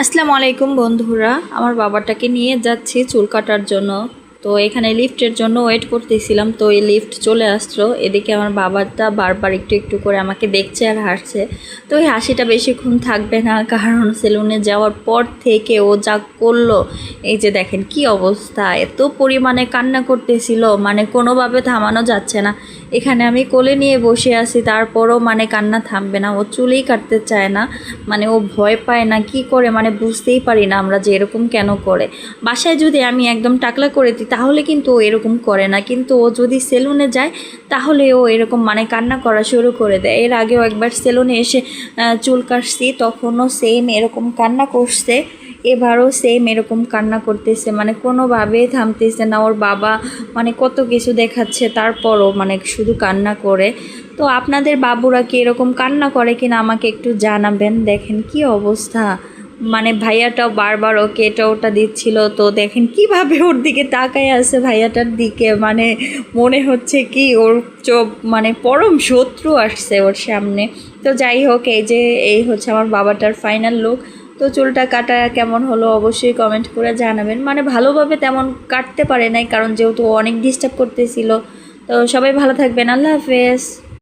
আসসালামু আলাইকুম বন্ধুরা, আমার বাবাটাকে নিয়ে যাচ্ছি চুল কাটার জন্য। তো এখানে লিফটের জন্য ওয়েট করতেছিলাম, তো এই লিফট চলে আসলো। এদিকে আমার বাবাটা বারবার একটু একটু করে আমাকে দেখছে আর হাসছে। তো এই হাসিটা বেশিক্ষণ থাকবে না, কারণ সেলুনে যাওয়ার পর থেকে ও যা করলো, এই যে দেখেন কি অবস্থা, এত পরিমাণে কান্না করতেছিল, মানে কোনোভাবে থামানো যাচ্ছে না। এখানে আমি কোলে নিয়ে বসে আছি, তারপরও মানে কান্না থামবে না, ও চুলেই কাটতে চায় না। মানে ও ভয় পায় না কি করে, মানে বুঝতেই পারি না আমরা যে এরকম কেন করে। বাসায় যদি আমি একদম টাকলা করে দিই তাহলে কিন্তু ও এরকম করে না, কিন্তু ও যদি সেলুনে যায় তাহলে ও এরকম মানে কান্না করা শুরু করে দেয়। এর আগেও একবার সেলুনে এসে চুল কাটছি, তখনও সেম এরকম কান্না করছে। এবারও সেম এরকম কান্না করতেছে, মানে কোনোভাবেই থামতেছে না। ওর বাবা মানে কত কিছু দেখাচ্ছে, তারপরও মানে শুধু কান্না করে। তো আপনাদের বাবুরা কি এরকম কান্না করে কিনা আমাকে একটু জানাবেন। দেখেন কি অবস্থা, মানে ভাইয়াটাও বারবার ওকে এটা ওটা দিচ্ছিল, তো দেখেন কিভাবে ওর দিকে তাকায় আছে ভাইয়াটার দিকে, মানে মনে হচ্ছে কি ওর চোখ মানে পরম শত্রু আসছে ওর সামনে। তো যাই হোক, এই হচ্ছে আমার বাবাটার ফাইনাল লুক। তো চুলটা কাটা কেমন হলো অবশ্যই কমেন্ট করে জানাবেন। মানে ভালোভাবে তেমন কাটতে পারে নাই, কারণ যেহেতু অনেক ডিস্টার্ব করতেছিল। তো সবাই ভালো থাকবেন, আল্লাহ হাফেজ।